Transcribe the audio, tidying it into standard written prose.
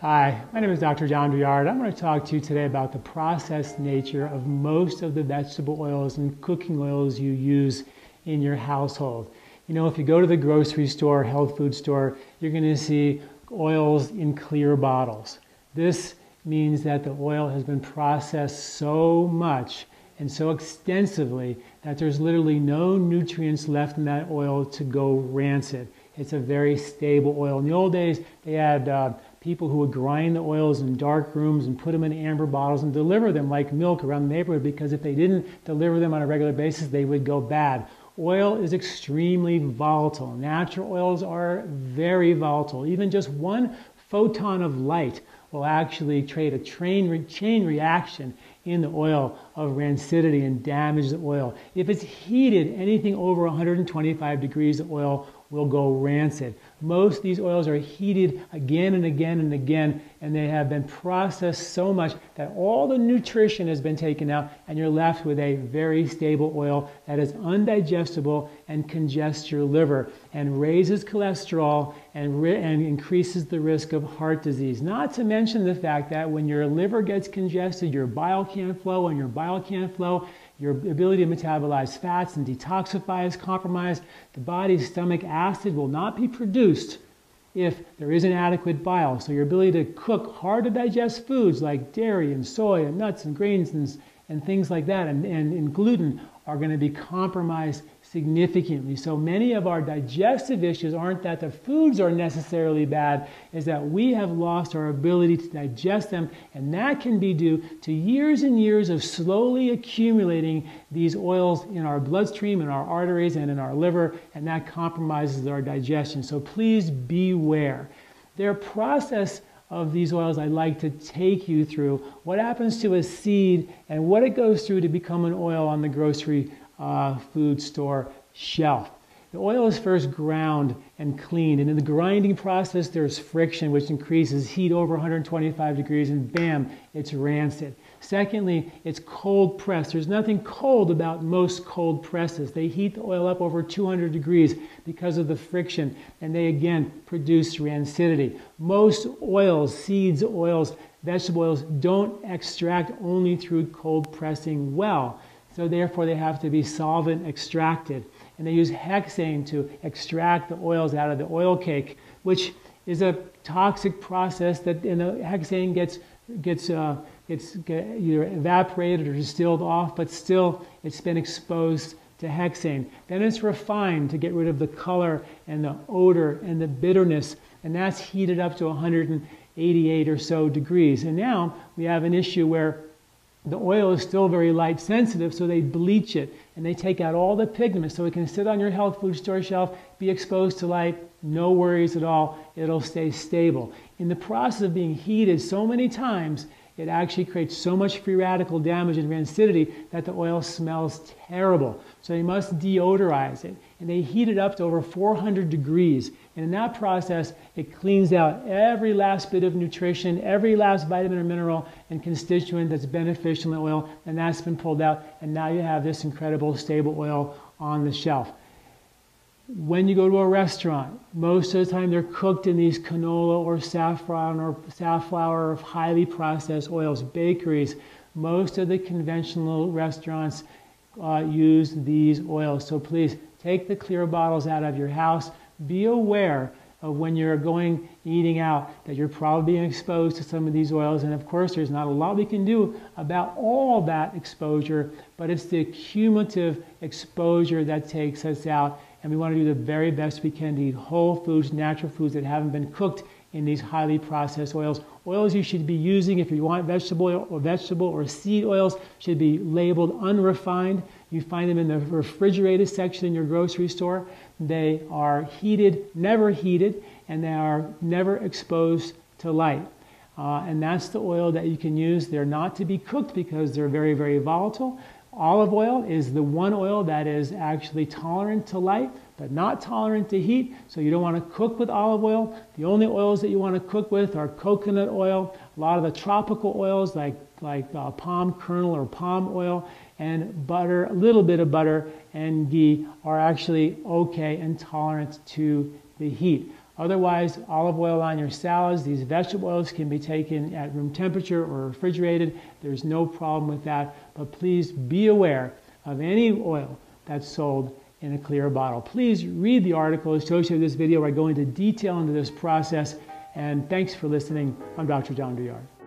Hi, my name is Dr. John Douillard. I'm going to talk to you today about the processed nature of most of the vegetable oils and cooking oils you use in your household. You know, if you go to the grocery store, health food store, you're going to see oils in clear bottles. This means that the oil has been processed so much and so extensively that there's literally no nutrients left in that oil to go rancid. It's a very stable oil. In the old days, they had people who would grind the oils in dark rooms and put them in amber bottles and deliver them like milk around the neighborhood, because if they didn't deliver them on a regular basis, they would go bad. Oil is extremely volatile. Natural oils are very volatile. Even just one photon of light will actually create a chain reaction in the oil of rancidity and damage the oil. If it's heated anything over 125 degrees, the oil will go rancid. Most of these oils are heated again and again and again, and they have been processed so much that all the nutrition has been taken out, and you're left with a very stable oil that is undigestible and congests your liver and raises cholesterol and increases the risk of heart disease. Not to mention the fact that when your liver gets congested, your bile can't flow, and your bile can't flow, your ability to metabolize fats and detoxify is compromised. The body's stomach acid will not be produced if there isn't adequate bile. So your ability to cook hard to digest foods like dairy and soy and nuts and grains and things like that and gluten are going to be compromised significantly. So many of our digestive issues aren't that the foods are necessarily bad, is that we have lost our ability to digest them, and that can be due to years and years of slowly accumulating these oils in our bloodstream, in our arteries, and in our liver, and that compromises our digestion. So please beware. Their process of these oils I'd like to take you through, what happens to a seed and what it goes through to become an oil on the grocery food store shelf. The oil is first ground and cleaned, and in the grinding process there's friction which increases heat over 125 degrees, and bam, it's rancid. Secondly, it's cold pressed. There's nothing cold about most cold presses. They heat the oil up over 200 degrees because of the friction, and they again produce rancidity. Most oils, seeds, oils, vegetable oils, don't extract only through cold pressing well. So therefore they have to be solvent extracted. And they use hexane to extract the oils out of the oil cake, which is a toxic process that the hexane gets either evaporated or distilled off, but still it's been exposed to hexane. Then it's refined to get rid of the color and the odor and the bitterness, and that's heated up to 188 or so degrees. And now we have an issue where the oil is still very light sensitive, so they bleach it and they take out all the pigments so it can sit on your health food store shelf, be exposed to light, no worries at all, it'll stay stable. In the process of being heated so many times, it actually creates so much free radical damage and rancidity that the oil smells terrible. So they must deodorize it, and they heat it up to over 400 degrees. And in that process, it cleans out every last bit of nutrition, every last vitamin or mineral and constituent that's beneficial in the oil, and that's been pulled out, and now you have this incredible stable oil on the shelf. When you go to a restaurant, most of the time they're cooked in these canola or safflower or highly processed oils. Bakeries, most of the conventional restaurants use these oils. So please take the clear bottles out of your house. Be aware of when you're eating out that you're probably being exposed to some of these oils. And of course, there's not a lot we can do about all that exposure, but it's the cumulative exposure that takes us out. And we want to do the very best we can to eat whole foods, natural foods that haven't been cooked in these highly processed oils. Oils you should be using, if you want vegetable or seed oils, should be labeled unrefined. You find them in the refrigerated section in your grocery store. They are heated, never heated, and they are never exposed to light. And that's the oil that you can use. They're not to be cooked because they're very, very volatile. Olive oil is the one oil that is actually tolerant to light, but not tolerant to heat. So you don't want to cook with olive oil. The only oils that you want to cook with are coconut oil, a lot of the tropical oils like palm kernel or palm oil, and butter, a little bit of butter and ghee are actually okay and tolerant to the heat. Otherwise, olive oil on your salads, these vegetable oils can be taken at room temperature or refrigerated. There's no problem with that, but please be aware of any oil that's sold in a clear bottle. Please read the article associated with this video where I go into detail into this process, and thanks for listening. I'm Dr. John Douillard.